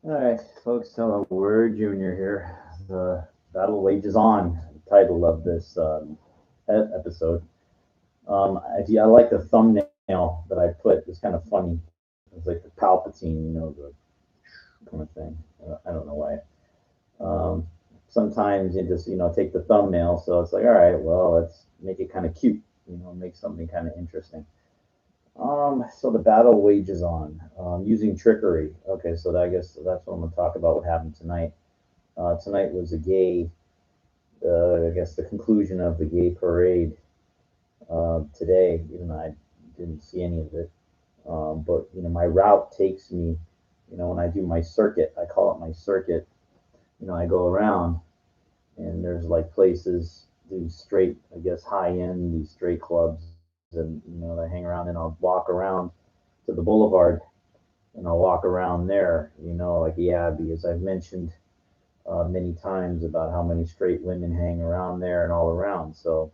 All right, folks, hello, we're Junior here. The Battle Wages On, title of this episode. I like the thumbnail that I put. It's kind of funny. It's like the Palpatine, the kind of thing. I don't know why. Um, Sometimes you just, take the thumbnail. So it's like, all right, well, let's make it kind of cute, make something kind of interesting. So the battle wages on using trickery. Okay, so I guess that's what I'm going to talk about. What happened tonight? Tonight was I guess, the conclusion of the gay parade today. Even though I didn't see any of it, but my route takes me. When I do my circuit, I call it my circuit. I go around, and there's like places, these straight, I guess, high end, these straight clubs, and I hang around, and I'll walk around to the boulevard, and I'll walk around there. Like, yeah, because I've mentioned many times about how many straight women hang around there and all around. So,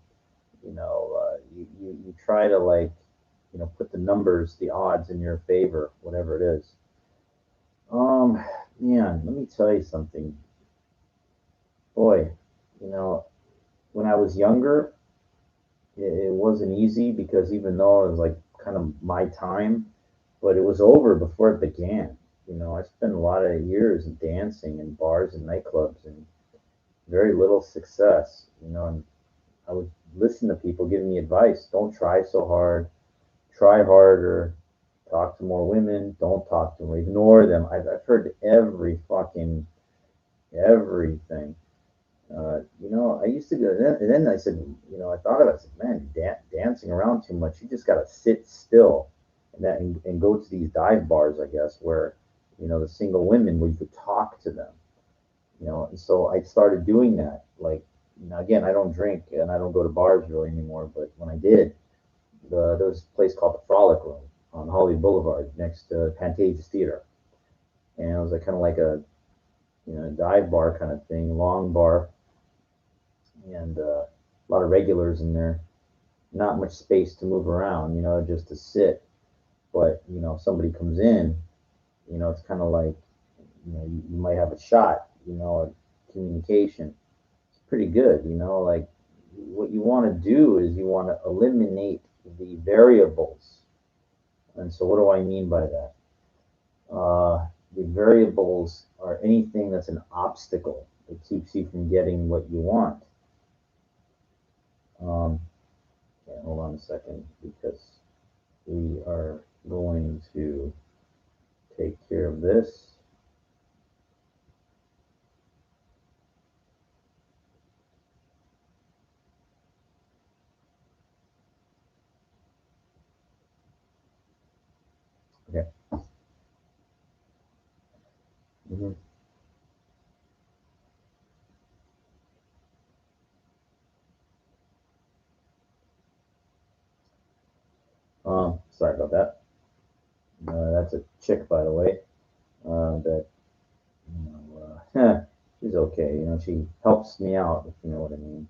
you try to, like, put the numbers, the odds in your favor, whatever it is. Um, Man, let me tell you something. Boy, you know, when I was younger, it wasn't easy because even though it was like kind of my time, but it was over before it began. I spent a lot of years dancing in bars and nightclubs and very little success, and I would listen to people giving me advice. Don't try so hard, try harder, talk to more women, don't talk to them, ignore them. I've heard every fucking everything. I used to go, and then I said, I thought about it. I said, man, dancing around too much. You just got to sit still and go to these dive bars, I guess, where, the single women, where you could talk to them, and so I started doing that. Like, again, I don't drink and I don't go to bars really anymore, but when I did, there was a place called the Frolic Room on Hollywood Boulevard next to Pantages Theater. And it was like kind of like a, dive bar kind of thing, long bar, and a lot of regulars in there. Not much space to move around, just to sit. But if somebody comes in, it's kind of like, you might have a shot, communication. It's pretty good, like what you want to do is you want to eliminate the variables. And so, what do I mean by that? The variables are anything that's an obstacle that keeps you from getting what you want. Um, yeah, hold on a second, because we are going to take care of this. Okay. Mm-hmm. Sorry about that. That's a chick, by the way. That she's okay. She helps me out, if you know what I mean.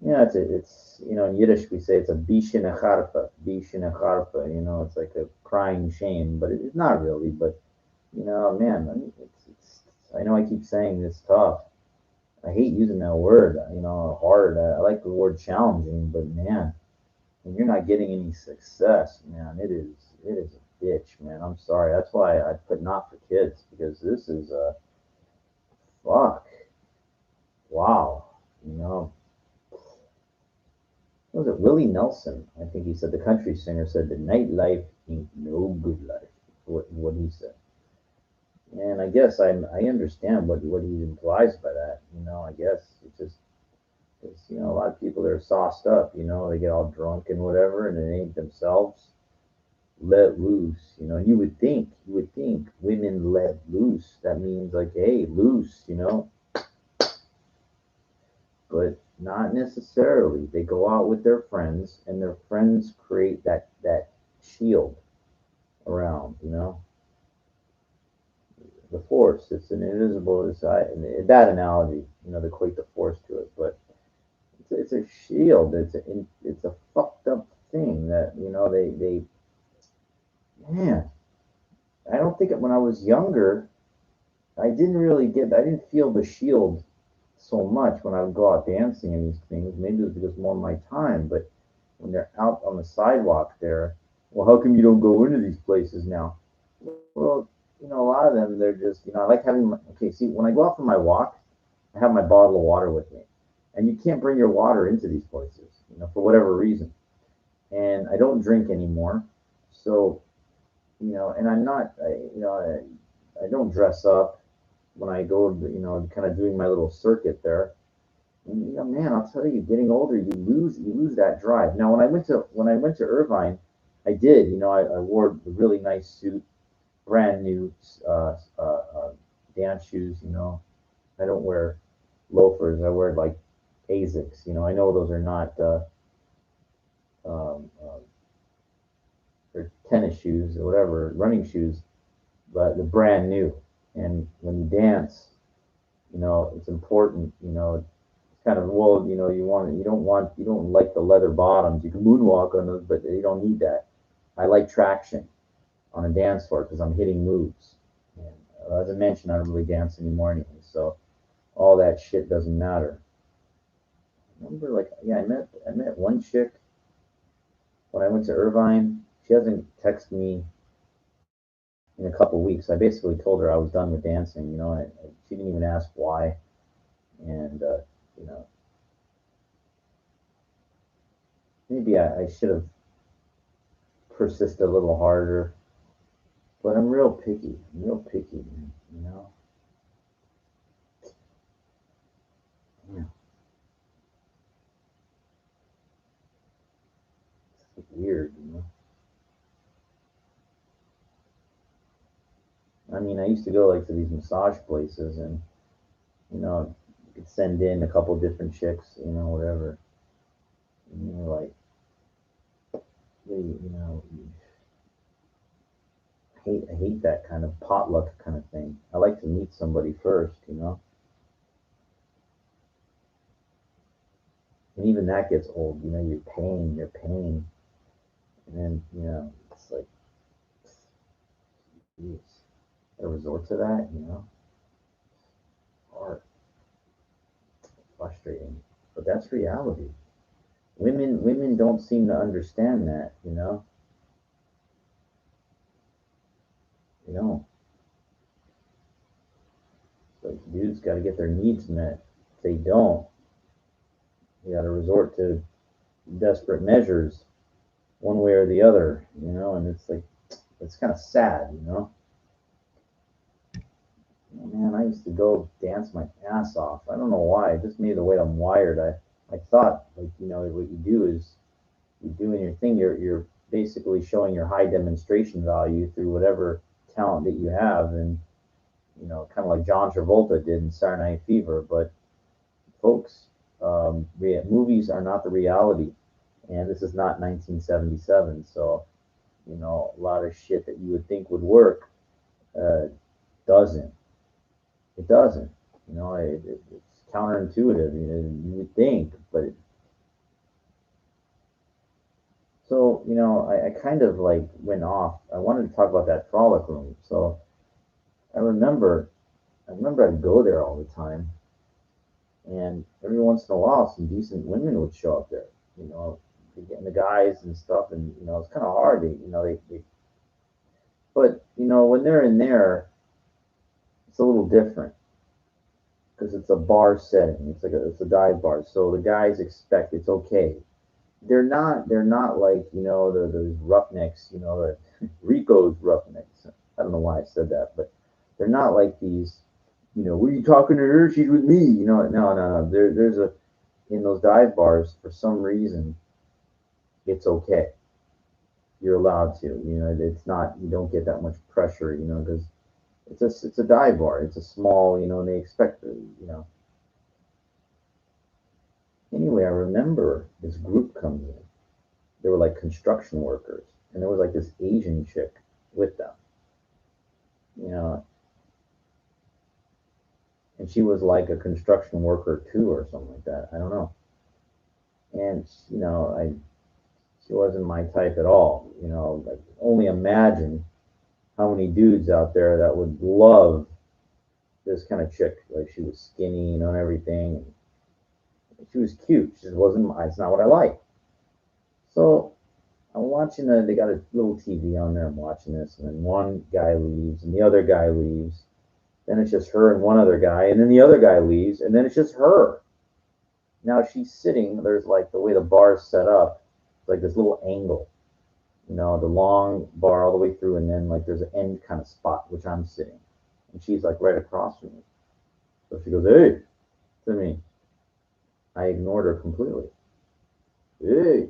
Yeah, it's in Yiddish we say it's a bishin echarpa, bishin echarpa. It's like a crying shame, but it's not really. But man, I mean, it's. I know I keep saying it's tough. I hate using that word. Hard. I like the word challenging, but man, when you're not getting any success, man, it is a bitch, man. I'm sorry. That's why I put not for kids, because this is a fuck. Wow. You know, was it Willie Nelson? I think he said, the country singer said, the nightlife ain't no good life. What he said. And I guess I understand what he implies by that. I guess it's just, it's, a lot of people that are sauced up, they get all drunk and whatever, and it ain't themselves let loose. You would think women let loose. That means like, hey, loose, but not necessarily. They go out with their friends, and their friends create that shield around, the force. It's an invisible. It's a bad analogy, to equate the force to it, but it's a shield. It's a fucked up thing that they man. I don't think when I was younger. I didn't feel the shield so much when I would go out dancing and these things. Maybe it was because more of my time, but when they're out on the sidewalk there, well, how come you don't go into these places now? Well, a lot of them, they're just, I like having, okay, see, when I go out for my walk, I have my bottle of water with me. And you can't bring your water into these places, for whatever reason. And I don't drink anymore. So, and I'm not, I don't dress up when I go, kind of doing my little circuit there. And, man, I'll tell you, getting older, you lose that drive. Now, when I went to Irvine, I did, I wore a really nice suit, brand new dance shoes. I don't wear loafers. I wear like Asics. I know those are not or tennis shoes or whatever, running shoes, but they're brand new. And when you dance, it's important. It's kind of, well, you don't like the leather bottoms. You can moonwalk on those, but you don't need that. I like traction on a dance floor because I'm hitting moves. And as I mentioned, I don't really dance anymore anyway, so all that shit doesn't matter. Remember, like, yeah, I met one chick when I went to Irvine. She hasn't texted me in a couple weeks. I basically told her I was done with dancing. She didn't even ask why, and you know, maybe I should have persisted a little harder. But I'm real picky. I'm real picky, man. Yeah, it's weird. I mean, I used to go like to these massage places, and you could send in a couple different chicks, whatever. And you're like, I hate that kind of potluck kind of thing. I like to meet somebody first. And even that gets old. You're paying, and then it's like, geez, a resort to that. Or frustrating, but that's reality. Women don't seem to understand that. They don't. Like, dudes got to get their needs met. If they don't, you got to resort to desperate measures, one way or the other. And it's like, it's kind of sad. Man, I used to go dance my ass off. I don't know why. Just maybe the way I'm wired. I thought, like, what you do is you're doing your thing. You're basically showing your high demonstration value through whatever talent that you have, and kind of like John Travolta did in Saturday Night Fever. But folks, movies are not the reality, and this is not 1977. So a lot of shit that you would think would work uh, doesn't. It doesn't. It's counterintuitive. You would think, but so I kind of like went off. I wanted to talk about that frolic room. So I remember, I'd go there all the time, and every once in a while, some decent women would show up there. You know, getting the guys and stuff, and it's kind of hard. But when they're in there, it's a little different because it's a bar setting. It's a dive bar, so the guys expect it's okay. They're not like those roughnecks. The Rico's roughnecks. I don't know why I said that, but they're not like these. What are you talking to her? She's with me. No, no, no. There's a in those dive bars for some reason it's okay. You're allowed to. It's not. You don't get that much pressure. Because it's a dive bar. It's a small. And they expect. Anyway, I remember this group comes in. They were like construction workers, and there was like this Asian chick with them. You know, and she was like a construction worker too, or something like that. I don't know. And I she wasn't my type at all. Like only imagine how many dudes out there that would love this kind of chick. Like she was skinny, and everything. And she was cute. She just wasn't. It's not what I like. So I'm watching they got a little TV on there. I'm watching this, and then one guy leaves, and the other guy leaves. Then it's just her and one other guy, and then the other guy leaves, and then it's just her. Now she's sitting. There's like the way the bar is set up, like this little angle. The long bar all the way through, and then like there's an end kind of spot which I'm sitting, and she's like right across from me. So she goes, "Hey," to me. I ignored her completely. "Hey,"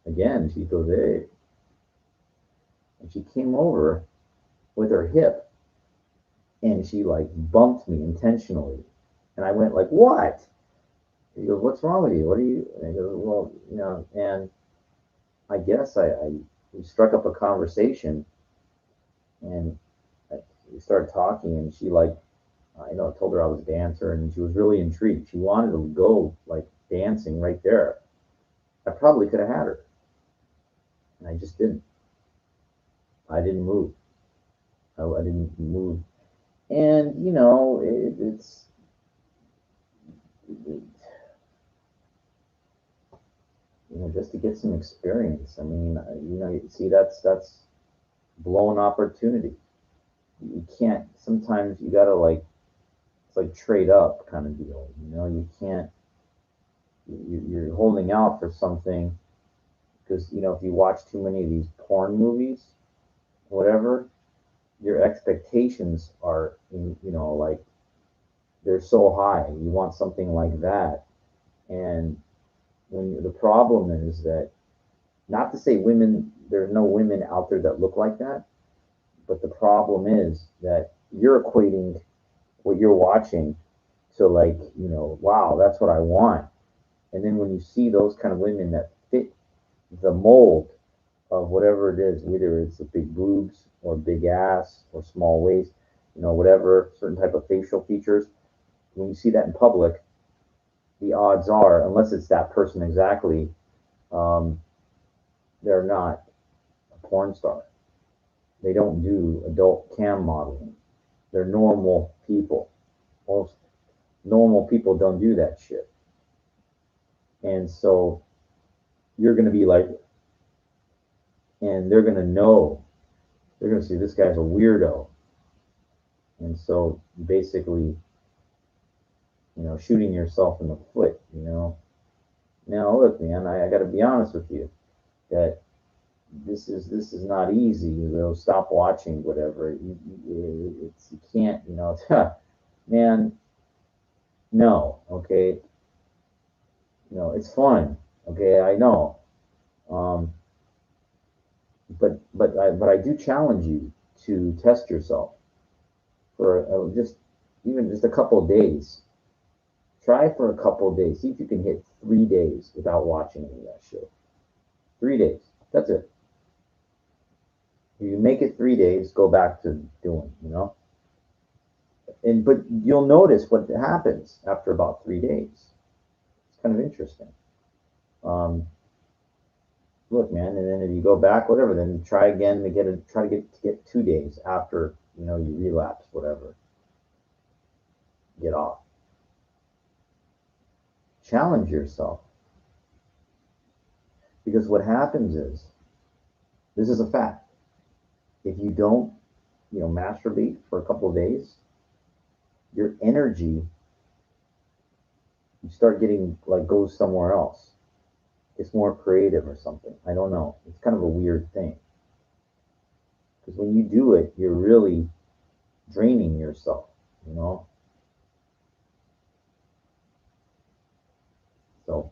again. She goes, "Hey," and she came over with her hip, and she like bumped me intentionally, and I went like, "What?" He goes, "What's wrong with you? What are you?" And I go, "Well, and I guess we struck up a conversation, and we started talking, and she like, I told her I was a dancer, and she was really intrigued. She wanted to go like dancing right there. I probably could have had her, and I just didn't. I didn't move. I didn't move, and it, just to get some experience. I mean, see, that's blown opportunity. You can't. Sometimes you gotta like it's like trade up kind of deal. You can't. You're holding out for something because if you watch too many of these porn movies, whatever, your expectations are like they're so high. You want something like that, and the problem is that not to say women there's no women out there that look like that, but the problem is that you're equating what you're watching to like wow, that's what I want. And then when you see those kind of women that fit the mold of whatever it is, whether it's a big boobs or big ass or small waist, whatever certain type of facial features, when you see that in public, the odds are, unless it's that person exactly, um, they're not a porn star. They don't do adult cam modeling. They're normal people. Most normal people don't do that shit. And so you're going to be like, and they're going to know, they're going to see this guy's a weirdo. And so basically, shooting yourself in the foot. Now, look, man, I got to be honest with you that this is not easy. Stop watching whatever. You can't. Man. No, okay. It's fun. Okay, I know. Um, but I do challenge you to test yourself for just even just a couple of days. Try for a couple of days. See if you can hit 3 days without watching any of that shit. 3 days. That's it. If you make it 3 days, go back to doing. But you'll notice what happens after about 3 days. It's kind of interesting. Um, Look, man, and then if you go back, whatever, then try again to get 2 days after you relapse, whatever. Get off. Challenge yourself because what happens is this is a fact. If you don't, masturbate for a couple of days, your energy you start getting like goes somewhere else. It's more creative or something. I don't know. It's kind of a weird thing because when you do it, you're really draining yourself. You know. So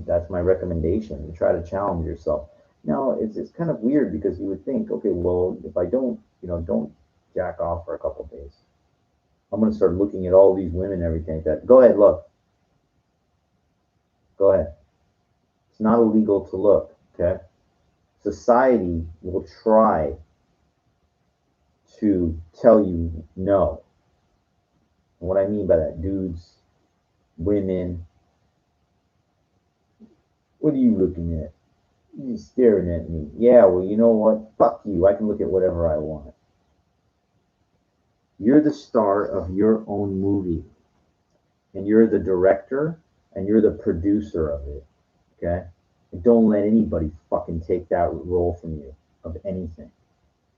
that's my recommendation. To try to challenge yourself. Now it's kind of weird because you would think, okay, well, if I don't jack off for a couple of days, I'm gonna start looking at all these women and everything like that. Go ahead, look. Go ahead. It's not illegal to look. Okay. Society will try to tell you no. And what I mean by that, dudes, women, what are you looking at? You're staring at me. Yeah, well, you know what? Fuck you. I can look at whatever I want. You're the star of your own movie, and you're the director, and you're the producer of it. Okay, and don't let anybody fucking take that role from you of anything.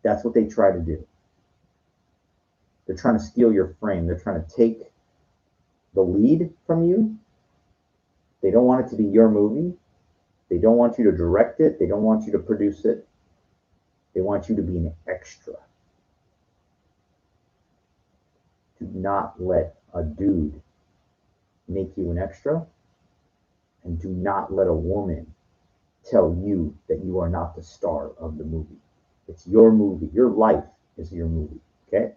That's what they try to do. They're trying to steal your frame. They're trying to take the lead from you. They don't want it to be your movie. They don't want you to direct it. They don't want you to produce it. They want you to be an extra. Do not let a dude make you an extra, and do not let a woman tell you that you are not the star of the movie. It's your movie. Your life is your movie. Okay?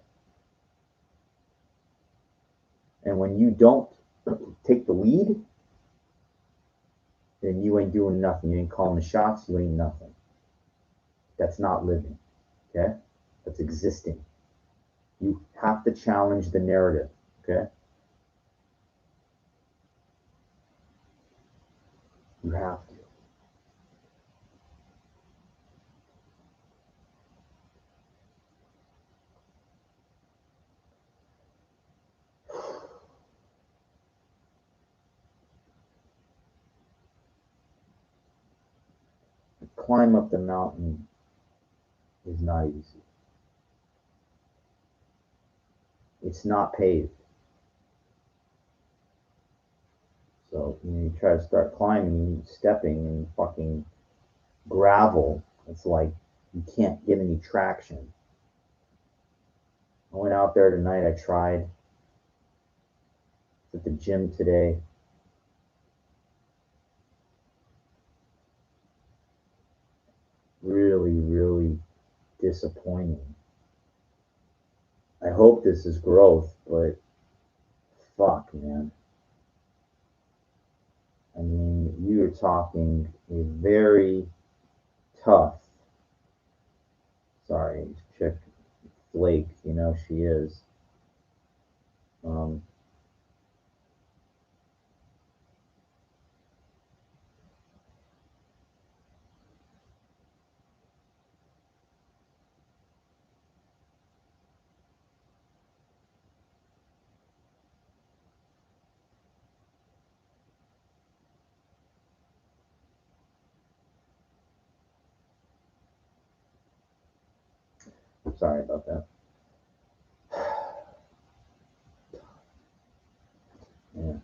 And when you don't take the lead, then you ain't doing nothing. You ain't calling the shots. You ain't nothing. That's not living. Okay? That's existing. You have to challenge the narrative. Okay? You have to. Climb up the mountain is not easy. It's not paved. So you try to start climbing, stepping in fucking gravel. It's like you can't get any traction. I went out there tonight. I tried at the gym today. Really, really disappointing. I hope this is growth, but fuck, man. I mean, you're talking a very tough, sorry, chick, Flake, she is. Um, sorry about that. Yeah,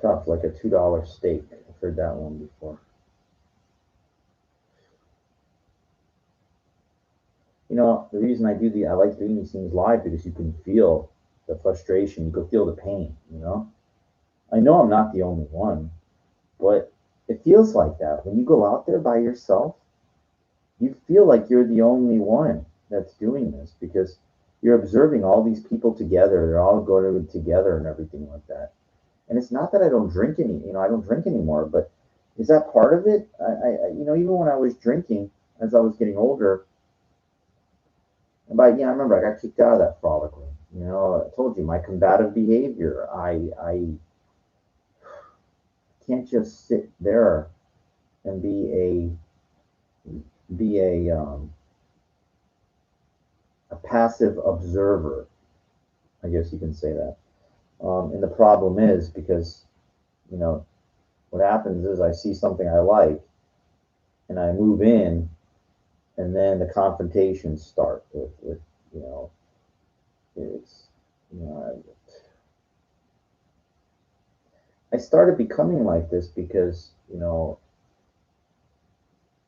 tough, like a $2 steak. I've heard that one before. The reason I like doing these things live because you can feel the frustration, you can feel the pain. I know I'm not the only one, but it feels like that. When you go out there by yourself, you feel like you're the only one that's doing this because you're observing all these people together. They're all going together and everything like that. And it's not that I don't drink I don't drink anymore, but is that part of it? Even when I was drinking, as I was getting older, but I remember I got kicked out of that frolic room. I told you my combative behavior. I can't just sit there and be a passive observer. I guess you can say that. And the problem is because you know what happens is I see something I like and I move in, and then the confrontations start with you know it's you know I started becoming like this because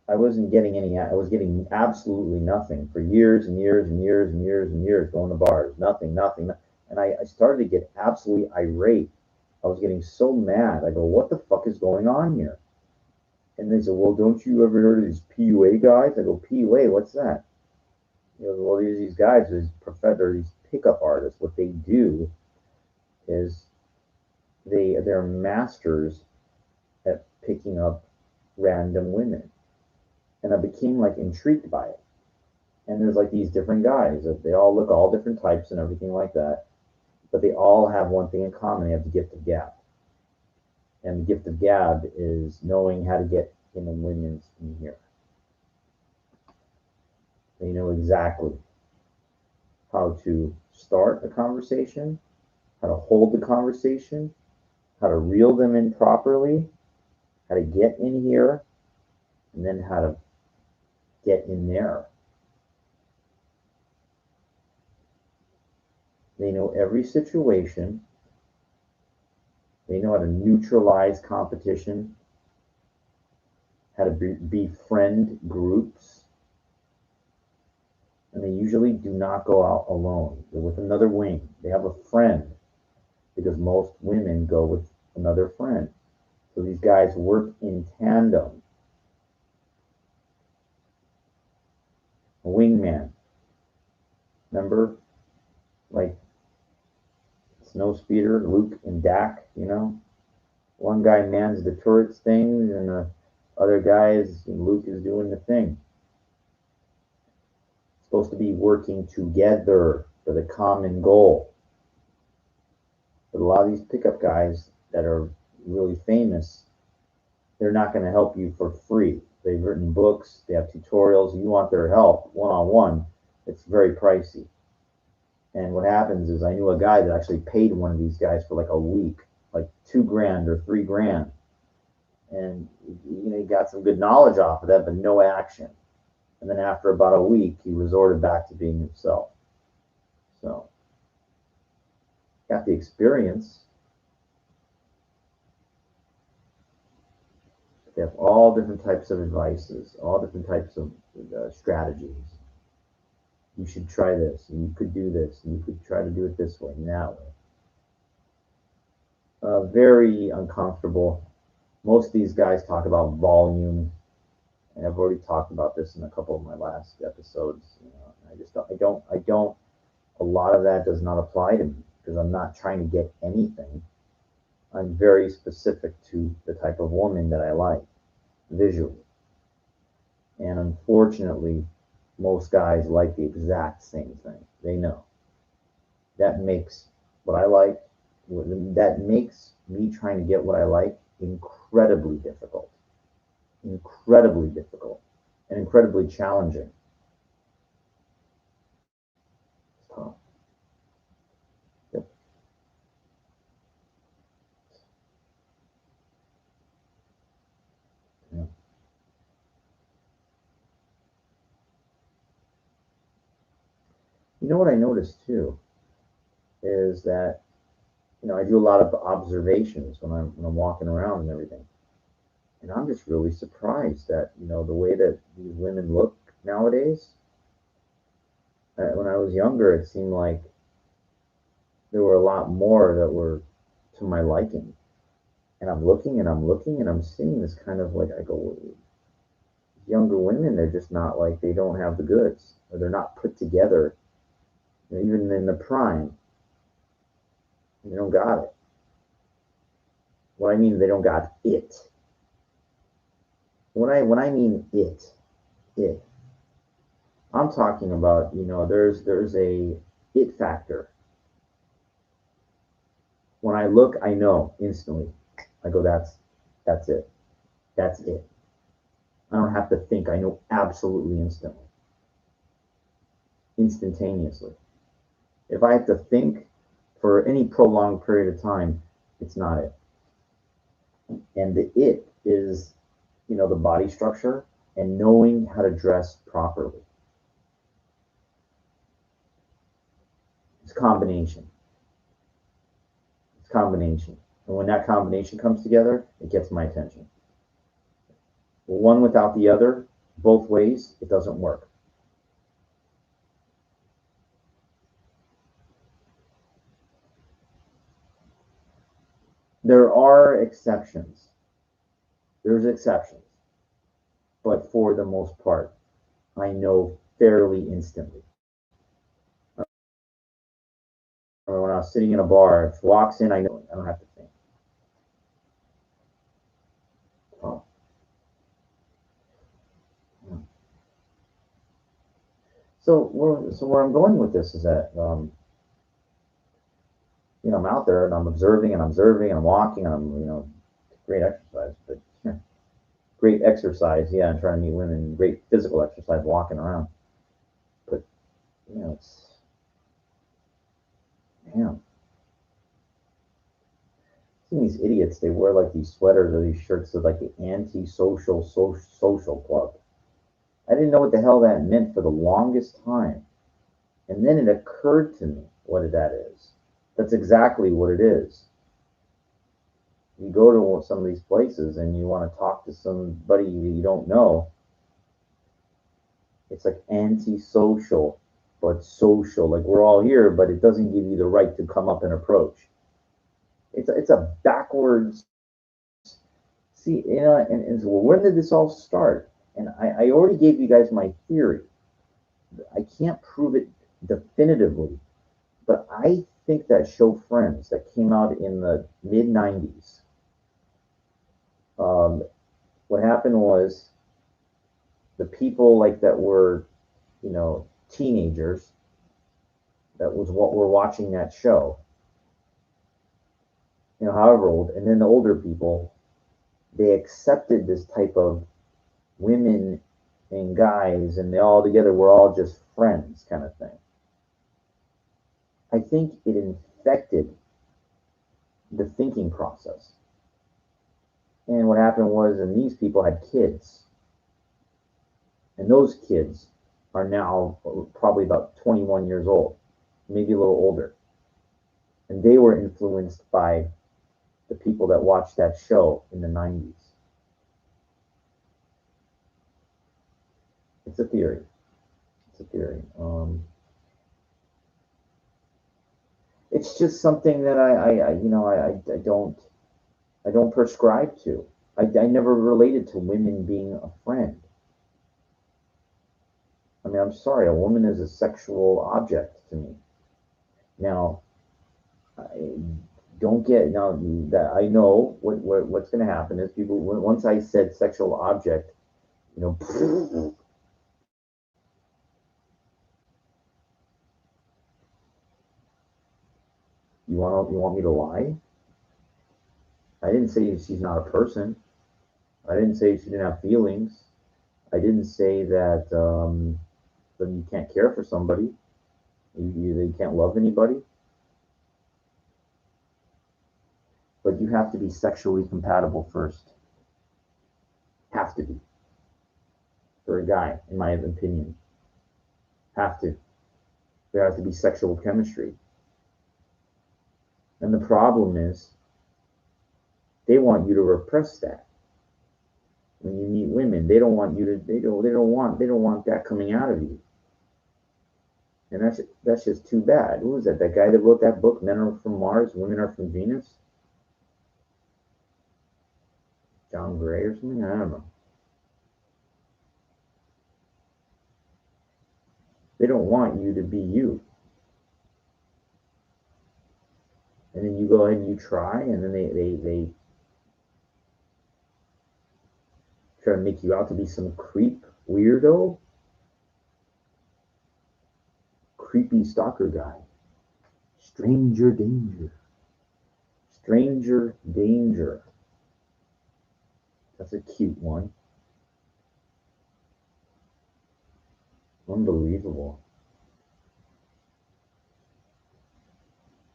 I wasn't getting I was getting absolutely nothing for years and years and years and years and years going to bars, nothing, nothing. And I started to get absolutely irate. I was getting so mad. I go, what the fuck is going on here? And they said, well, don't you ever heard of these PUA guys? I go, PUA, what's that? Well, these guys, these pickup artists. What they do is they're masters at picking up random women. And I became like intrigued by it. And there's like these different guys that they all look all different types and everything like that, but they all have one thing in common: they have the gift of gab. And the gift of gab is knowing how to get in a women's in here. They know exactly. how to start a conversation, how to hold the conversation, how to reel them in properly, how to get in here, and then how to get in there. They know every situation. They know how to neutralize competition, how to befriend groups, and they usually do not go out alone. They're with another wing. They have a friend because most women go with another friend. So these guys work in tandem. A wingman. Remember, like Snowspeeder, Luke and Dak, you know? One guy mans the turrets thing, and the other guys, Luke is doing the thing. Supposed to be working together for the common goal. But a lot of these pickup guys that are really famous, they're not going to help you for free. They've written books, they have tutorials. You want their help one on one, it's very pricey. And what happens is, I knew a guy that actually paid one of these guys for like a week, like $2,000 or $3,000, and he got some good knowledge off of that, but no action. And then after about a week, he resorted back to being himself. So, got the experience. They have all different types of advices, all different types of strategies. You should try this, and you could do this, and you could try to do it this way and that way. Very uncomfortable. Most of these guys talk about volume, and I've already talked about this in a couple of my last episodes. I don't. A lot of that does not apply to me because I'm not trying to get anything. I'm very specific to the type of woman that I like visually, and unfortunately, most guys like the exact same thing. They know that makes what I like. That makes me trying to get what I like incredibly difficult, and incredibly challenging. So, yep. Yeah. You know what I noticed too is that I do a lot of observations when I'm walking around and everything, and I'm just really surprised that the way that these women look nowadays. When I was younger, it seemed like there were a lot more that were to my liking. And I'm looking and I'm looking and I'm seeing this kind of like, I go, younger women, they're just not like, they don't have the goods, or they're not put together. Even in the prime, they don't got it. What I mean, they don't got it. When I mean it, I'm talking about, there's a it factor. When I look, I know instantly. I go, that's it. That's it. I don't have to think. I know absolutely instantly, instantaneously. If I have to think for any prolonged period of time, it's not it. And the it is, the body structure and knowing how to dress properly. It's combination. It's combination. And when that combination comes together, it gets my attention. One without the other, both ways, it doesn't work. There are exceptions. There's exceptions. But for the most part, I know fairly instantly. Or when I was sitting in a bar, if walks in, I know I don't have to think. Oh, yeah. So where I'm going with this is that I'm out there and I'm observing and I'm observing and I'm walking and I'm great exercise, but great exercise, yeah, and trying to meet women, great physical exercise, walking around, but it's Damn. Seeing these idiots, they wear like these sweaters or these shirts of like the anti-social social club. I didn't know what the hell that meant for the longest time. And then it occurred to me what that is. That's exactly what it is. You go to some of these places and you want to talk to somebody you don't know. It's like anti-social, but social. Like we're all here, but it doesn't give you the right to come up and approach. It's a backwards. See, and so when did this all start? And I already gave you guys my theory. I can't prove it definitively, but I think that show Friends that came out in the mid '90s. Um, what happened was the people like that were, teenagers. That was what were watching that show. However old, and then the older people, they accepted this type of women and guys, and they all together were all just friends, kind of thing. I think it infected the thinking process. And what happened was, and these people had kids, and those kids are now probably about 21 years old, maybe a little older. And they were influenced by the people that watched that show in the '90s. It's a theory. It's a theory. It's just something that I don't prescribe to. I never related to women being a friend. I mean, I'm sorry, a woman is a sexual object to me. Now, I don't get now that I know what's going to happen is people once I said sexual object, you know, you want me to lie? I didn't say she's not a person. I didn't say she didn't have feelings. I didn't say that that you can't care for somebody. You can't love anybody. But you have to be sexually compatible first. Have to be for a guy, in my opinion. Have to. There has to be sexual chemistry. And the problem is, they want you to repress that. When you meet women, they don't want you to. They don't want that coming out of you. And that's just too bad. Who was that? That guy that wrote that book, Men Are From Mars, Women Are From Venus? John Gray or something? I don't know. They don't want you to be you. And then you go ahead and you try, and then they try to make you out to be some creep, weirdo, creepy stalker guy. Stranger danger. Stranger danger. That's a cute one. Unbelievable.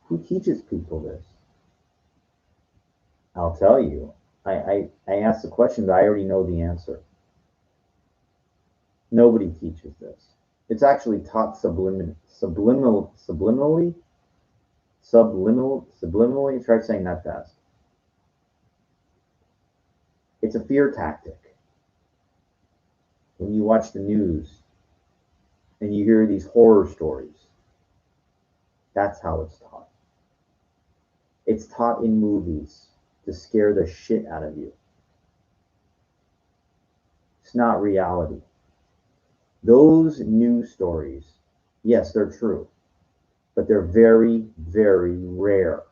Who teaches people this? I'll tell you. I asked the question, but I already know the answer. Nobody teaches this. It's actually taught subliminally. Try saying that fast. It's a fear tactic. When you watch the news and you hear these horror stories, that's how it's taught. It's taught in movies to scare the shit out of you. It's not reality. Those news stories, yes, they're true, but they're very, very rare.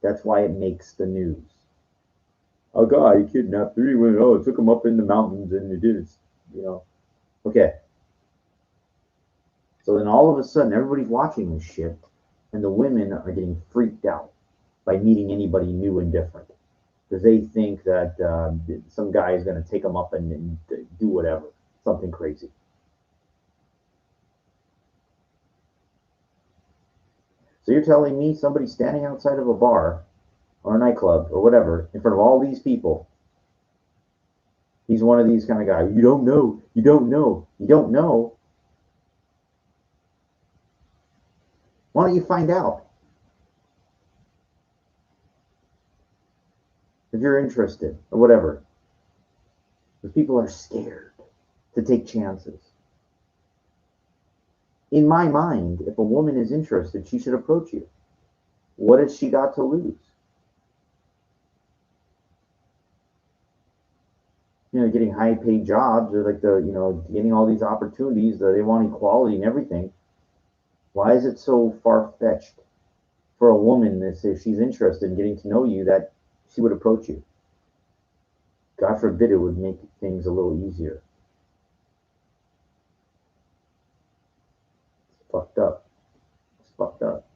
That's why it makes the news. A guy kidnapped 3 women. Oh, it took him up in the mountains and it did it. You know. Okay. So then all of a sudden, everybody's watching this shit, and the women are getting freaked out by meeting anybody new and different because they think that some guy is going to take them up and do whatever, something crazy. So you're telling me somebody standing outside of a bar or a nightclub or whatever in front of all these people, he's one of these kind of guys. You don't know. You don't know. You don't know. Why don't you find out if you're interested or whatever? Because people are scared to take chances. In my mind, if a woman is interested, she should approach you. What has she got to lose? Getting high paid jobs or like getting all these opportunities that they want equality and everything. Why is it so far fetched for a woman that says she's interested in getting to know you that she would approach you? God forbid it would make things a little easier. It's fucked up. It's fucked up.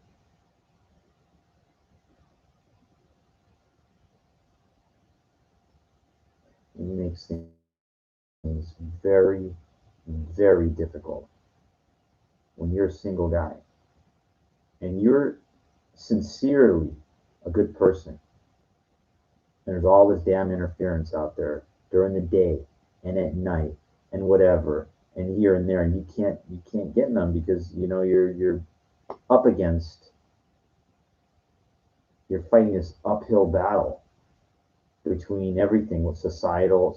It makes things very, very difficult when you're a single guy and you're sincerely a good person. There's all this damn interference out there during the day and at night and whatever and here and there, and you can't get none because you're up against you're fighting this uphill battle between everything with societal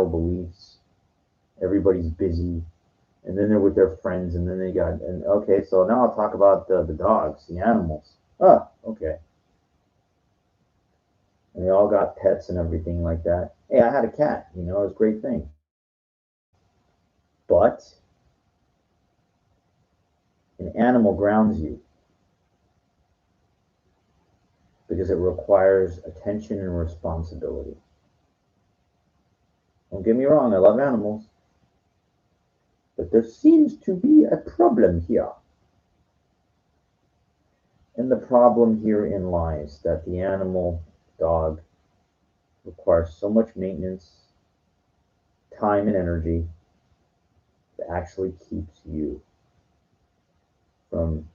beliefs. Everybody's busy, and then they're with their friends, and then they got and okay. So now I'll talk about the dogs, the animals. Okay. And they all got pets and everything like that. Hey, I had a cat. It was a great thing. But an animal grounds you because it requires attention and responsibility. Don't get me wrong, I love animals, but there seems to be a problem here. And the problem herein lies that the animal, dog, requires so much maintenance, time, and energy that actually keeps you from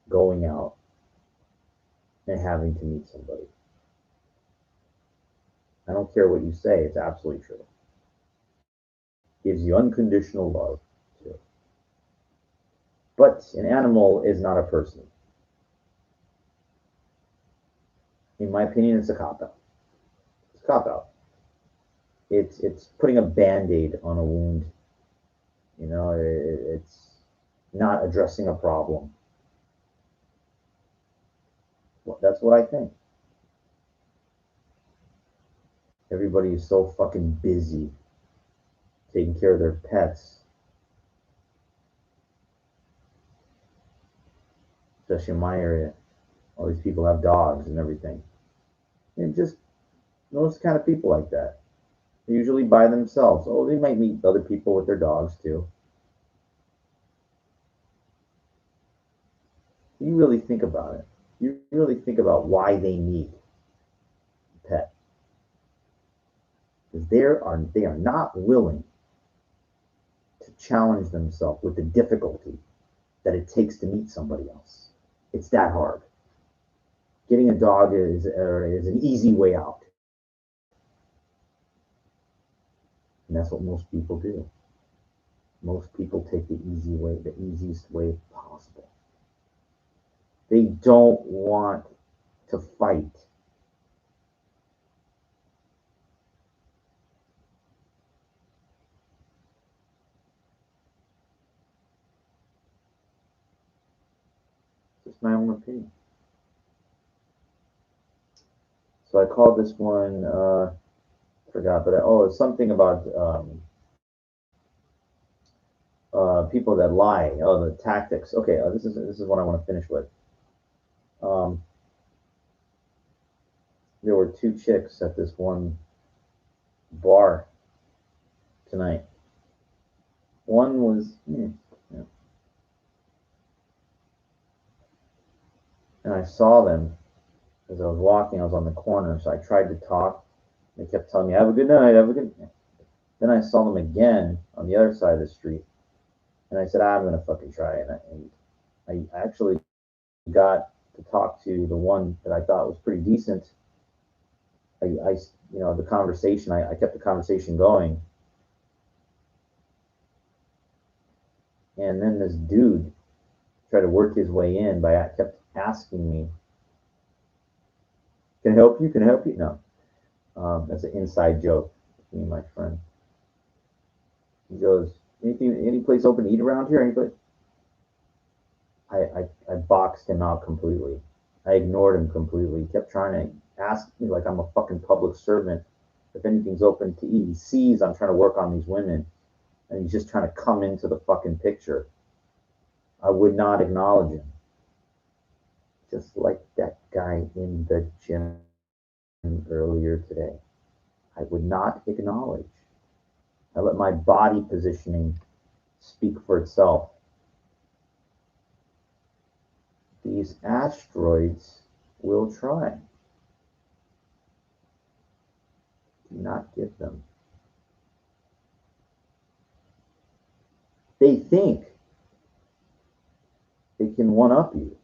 going out and having to meet somebody. I don't care what you say, it's absolutely true. Gives you unconditional love, too. But an animal is not a person. In my opinion, it's a cop out. It's a cop out. It's putting a band-aid on a wound. It's not addressing a problem. Well, that's what I think. Everybody is so fucking busy taking care of their pets, especially in my area. All these people have dogs and everything. And just those kind of people like that. They're usually by themselves. Oh, they might meet other people with their dogs too. You really think about it. You really think about why they need a pet. Because they are not willing to challenge themselves with the difficulty that it takes to meet somebody else. It's that hard. Getting a dog is an easy way out. And that's what most people do. Most people take the easy way, the easiest way possible. They don't want to fight. It's just my own opinion. So I called this one, forgot, but it's something about people that lie. Oh, the tactics. Okay, this is what I want to finish with. Um, there were two chicks at this one bar tonight. One was, yeah, and I saw them as I was walking. I was on the corner, so I tried to talk. They kept telling me, "Have a good night, have a good." Then I saw them again on the other side of the street, and I said, "I'm gonna fucking try it." And I actually got to talk to the one that I thought was pretty decent, the conversation, I kept the conversation going. And then this dude tried to work his way in by kept asking me, "Can I help you? Can I help you?" No, that's an inside joke with me and my friend. He goes, any place open to eat around here? Anybody? I boxed him out completely. I ignored him completely. He kept trying to ask me like I'm a fucking public servant if anything's open to eat. He sees I'm trying to work on these women, and he's just trying to come into the fucking picture. I would not acknowledge him. Just like that guy in the gym earlier today. I would not acknowledge. I let my body positioning speak for itself. These asteroids will try. Do not give them. They think they can one up you.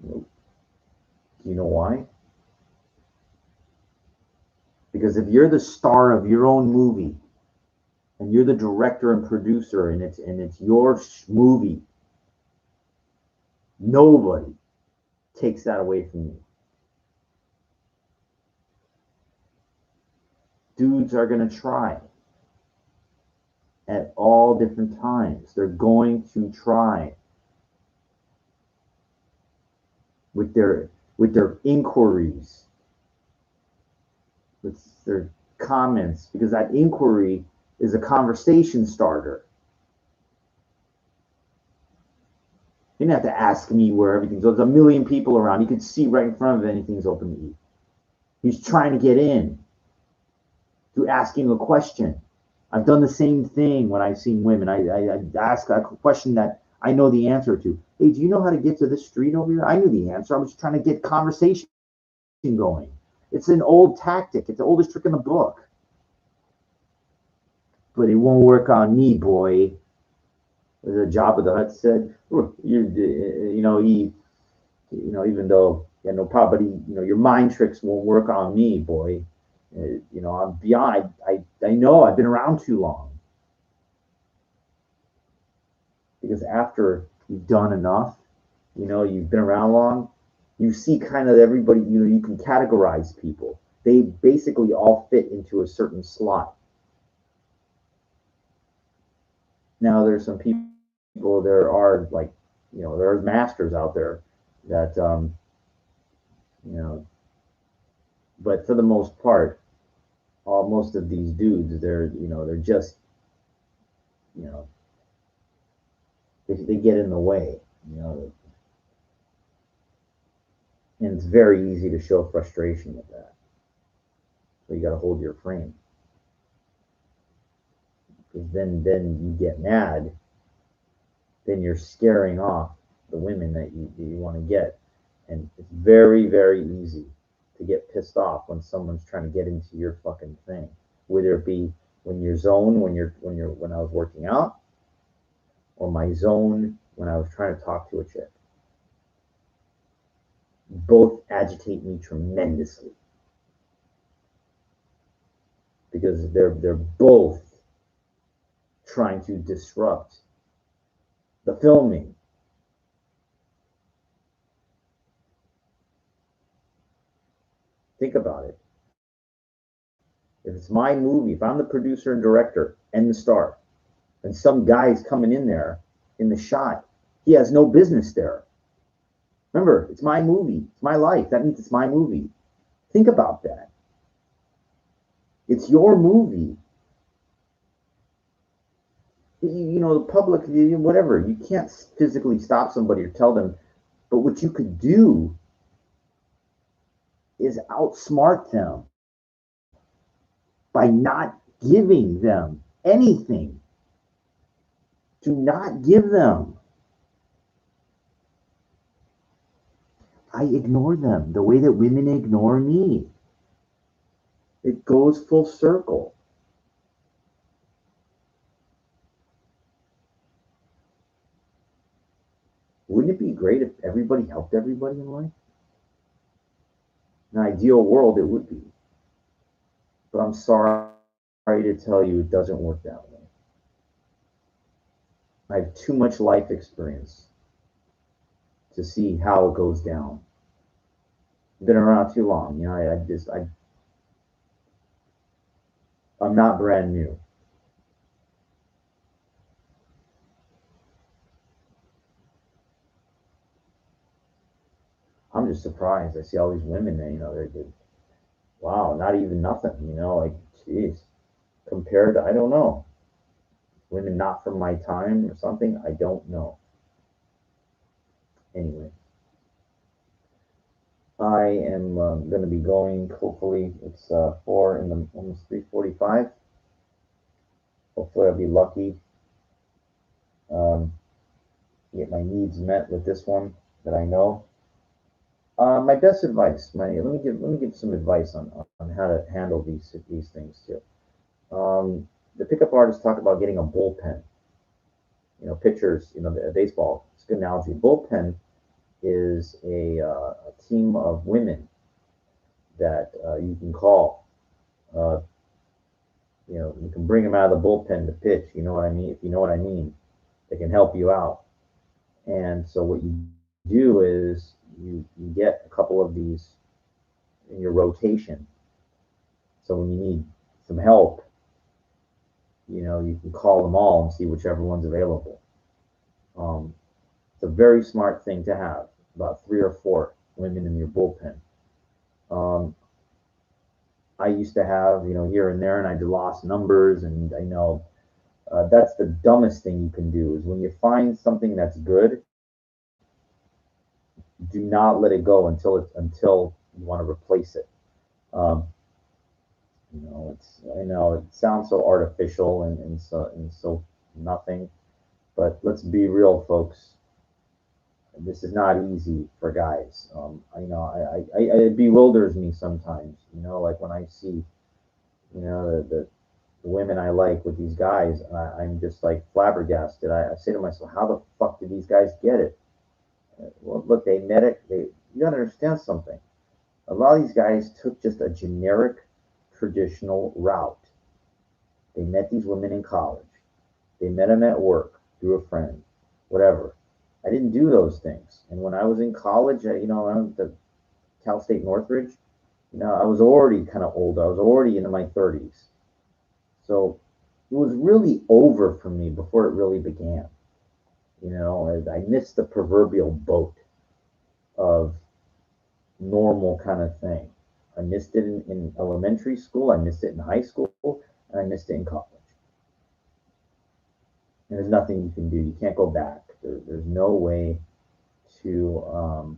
Nope. Do you know why? Because if you're the star of your own movie and you're the director and producer and it's your movie, nobody takes that away from you. Dudes are going to try at all different times. They're going to try with their inquiries, with their comments, because that inquiry is a conversation starter. You didn't have to ask me where everything's open. There's a million people around. You can see right in front of it anything's open to eat. He's trying to get in through asking a question. I've done the same thing when I've seen women. I ask a question that I know the answer to. Hey, do you know how to get to this street over here? I knew the answer. I was trying to get conversation going. It's an old tactic. It's the oldest trick in the book. But it won't work on me, boy. As Jabba the Hutt said, even though no problem, but your mind tricks won't work on me, boy. I'm beyond. I know I've been around too long. Because after you've done enough, you've been around long, you see kind of everybody. You can categorize people. They basically all fit into a certain slot. Now there's some people. There are there are masters out there that you know but for the most part, most of these dudes, they're just you know they get in the way, and it's very easy to show frustration with that. So you got to hold your frame, because then you get mad, then you're scaring off the women that you want to get, and it's very very easy to get pissed off when someone's trying to get into your fucking thing, whether it be when you're zone when I was working out, or my zone when I was trying to talk to a chick. Both agitate me tremendously because they're both trying to disrupt the filming. Think about it. If it's my movie, if I'm the producer and director and the star, and some guy's coming in there in the shot, he has no business there. Remember, it's my movie. It's my life. That means it's my movie. Think about that. It's your movie. The public, whatever. You can't physically stop somebody or tell them, but what you could do is outsmart them by not giving them anything. Do not give them. I ignore them the way that women ignore me. It goes full circle. Wouldn't it be great if everybody helped everybody in life? In an ideal world, it would be. But I'm sorry to tell you, it doesn't work that way. I have too much life experience to see how it goes down. I've been around too long. I'm not brand new. I'm just surprised. I see all these women, they're wow, not even nothing, like, geez, compared to, I don't know, women not from my time or something, I don't know. Anyway, I am going to be going. Hopefully, it's 4 in the almost 3:45. Hopefully, I'll be lucky. Um, get my needs met with this one that I know. My best advice, let me give some advice on how to handle these things too. The pickup artists talk about getting a bullpen. Pitchers, the baseball. It's a good analogy. Bullpen is a team of women that you can call. Uh, you can bring them out of the bullpen to pitch. You know what I mean? If you know what I mean, they can help you out. And so what you do is you get a couple of these in your rotation. So when you need some help, you can call them all and see whichever one's available. Um, it's a very smart thing to have. About 3 or 4 women in your bullpen. Um, I used to have, here and there, and I lost numbers, and I know that's the dumbest thing you can do is when you find something that's good, do not let it go until you want to replace it. Um, I know it sounds so artificial and so nothing, but let's be real, folks. This is not easy for guys. It bewilders me sometimes. Like when I see, the women I like with these guys, I'm just like flabbergasted. I say to myself, how the fuck did these guys get it? Well, look, they met it. You gotta understand something. A lot of these guys took just a generic, traditional route. They met these women in college. They met them at work through a friend, whatever. I didn't do those things. And when I was in college, around the Cal State Northridge, I was already kind of old. I was already into my 30s. So it was really over for me before it really began. I missed the proverbial boat of normal kind of thing. I missed it in elementary school, I missed it in high school, and I missed it in college. And there's nothing you can do. You can't go back. There's no way to.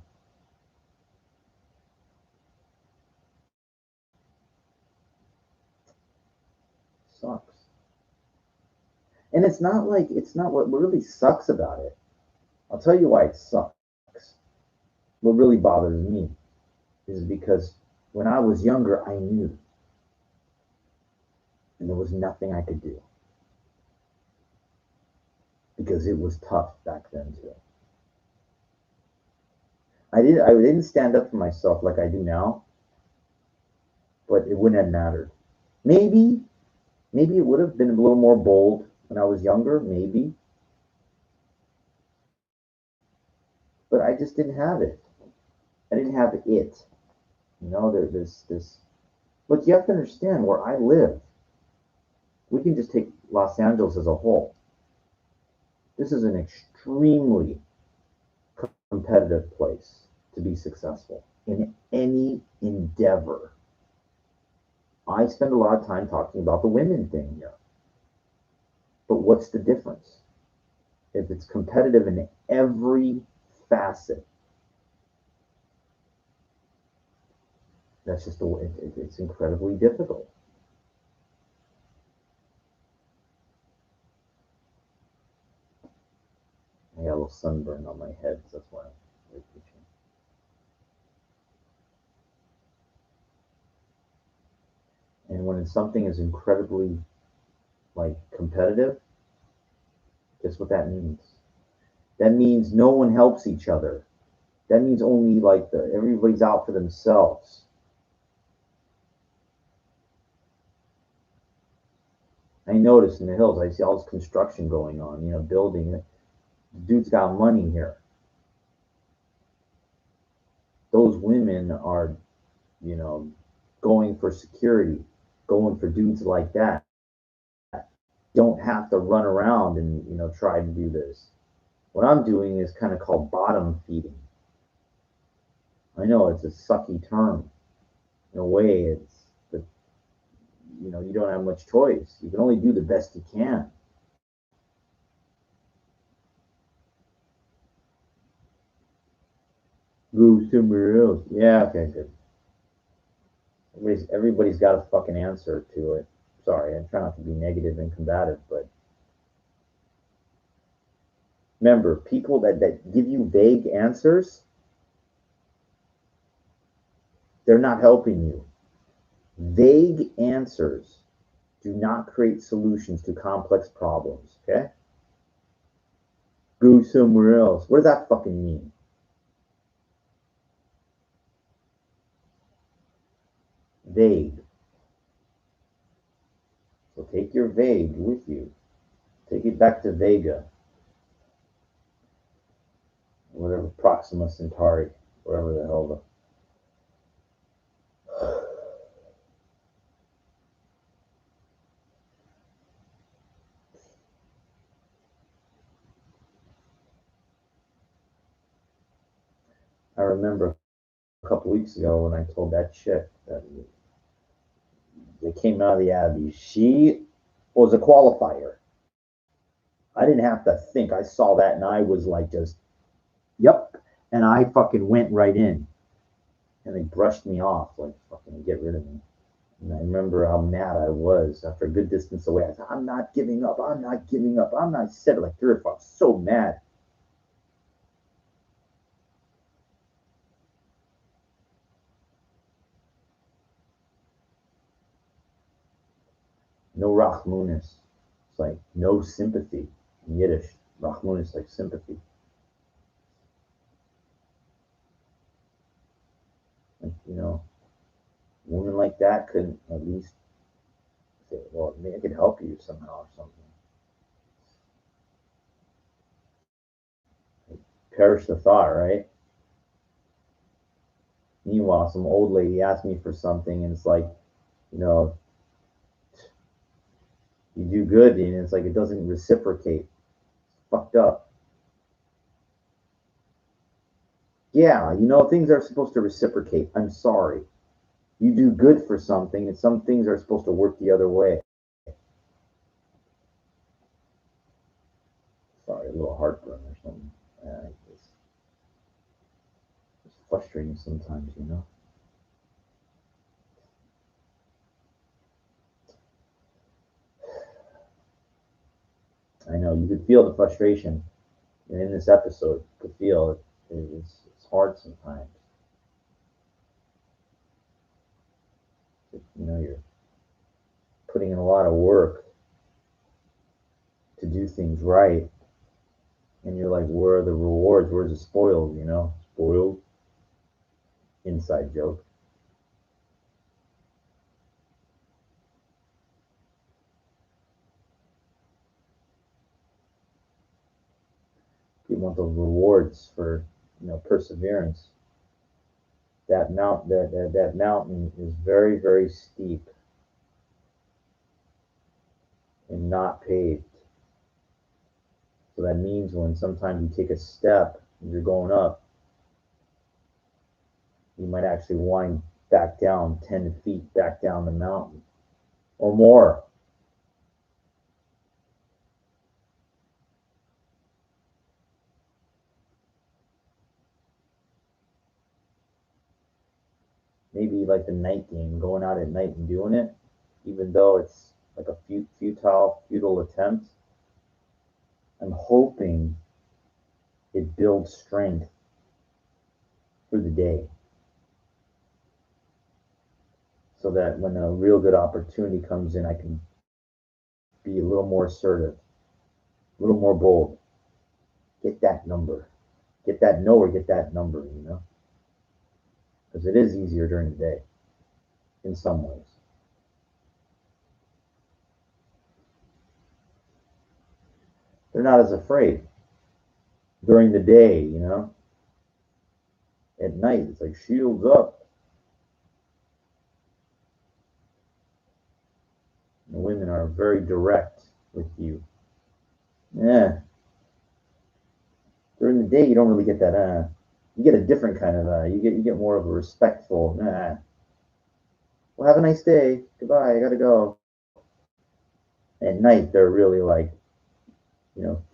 Sucks. And it's not what really sucks about it. I'll tell you why it sucks. What really bothers me is because when I was younger, I knew, and there was nothing I could do because it was tough back then too. I didn't stand up for myself like I do now, but it wouldn't have mattered. Maybe it would have been a little more bold when I was younger, maybe, but I just didn't have it. I didn't have it. There's this. Look, you have to understand where I live. We can just take Los Angeles as a whole. This is an extremely competitive place to be successful in any endeavor. I spend a lot of time talking about the women thing here. But what's the difference? If it's competitive in every facet, that's just the way it's incredibly difficult. I got a little sunburn on my head, so that's why I'm reaching. And when something is incredibly like competitive, guess what that means? That means no one helps each other. That means only like everybody's out for themselves. I notice in the hills, I see all this construction going on, building. The dude's got money here. Those women are, you know, going for security, going for dudes like that. Don't have to run around and, try to do this. What I'm doing is kind of called bottom feeding. I know it's a sucky term. In a way, it's the, you don't have much choice. You can only do the best you can. Go somewhere else. Yeah, okay, good. Everybody's got a fucking answer to it. Sorry, I'm trying not to be negative and combative, but remember, people that give you vague answers, they're not helping you. Vague answers do not create solutions to complex problems, okay? Go somewhere else. What does that fucking mean? Vague. So take your vague with you. Take it back to Vega, whatever Proxima Centauri, wherever the hell the. I remember a couple weeks ago when I told that chick that came out of the Abbey, she was a qualifier. I didn't have to think. I saw that and I was like, just, yep. And I fucking went right in. And they brushed me off, like, fucking get rid of me. And I remember how mad I was after a good distance away. I said, I'm not giving up. I'm not giving up. I'm not. I said it like 3 or 4. I was so mad. No Rachmunis. It's like no sympathy in Yiddish. Rachmunis like sympathy. And, a woman like that could at least say, well, maybe I could help you somehow or something. Perish the thought, right? Meanwhile, some old lady asked me for something, and it's like, you know, you do good, and it's like it doesn't reciprocate. It's fucked up. Yeah, things are supposed to reciprocate. I'm sorry. You do good for something, and some things are supposed to work the other way. Sorry, a little heartburn or something. It's frustrating sometimes. I know you could feel the frustration, and in this episode, you could feel it. It's hard sometimes. You're putting in a lot of work to do things right, and you're like, where are the rewards? Where's the spoils? Spoiled. Inside joke. You want those rewards for perseverance. That mountain is very, very steep and not paved. So that means when sometimes you take a step and you're going up, you might actually wind back down 10 feet back down the mountain or more. Maybe like the night game, going out at night and doing it, even though it's like a futile attempt. I'm hoping it builds strength for the day so that when a real good opportunity comes in, I can be a little more assertive, a little more bold. Get that number. Get that no or get that number, you know? Because it is easier during the day in some ways. They're not as afraid during the day, you know? At night, it's like shields up. The women are very direct with you. Yeah. During the day, you don't really get that. You get a different kind of. You get more of a respectful. Nah. Well, have a nice day. Goodbye. I gotta go. At night, they're really like,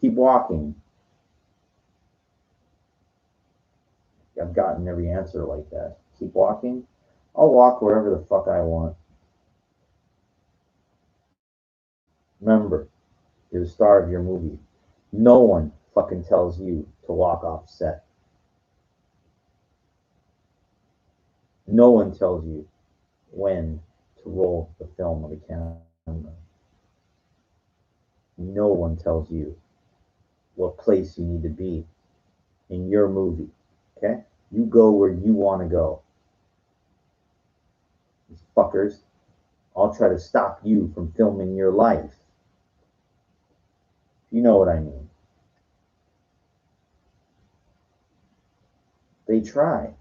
keep walking. I've gotten every answer like that. Keep walking. I'll walk wherever the fuck I want. Remember, you're the star of your movie. No one fucking tells you to walk off set. No one tells you when to roll the film or the camera. No one tells you what place you need to be in your movie. Okay? You go where you want to go. These fuckers, I'll try to stop you from filming your life. You know what I mean. They try,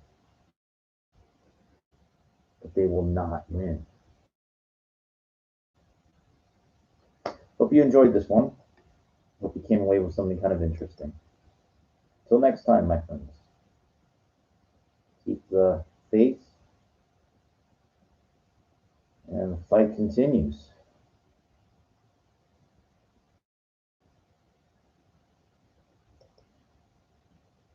but they will not win. Hope you enjoyed this one. Hope you came away with something kind of interesting. Till next time, my friends. Keep the faith, and the fight continues.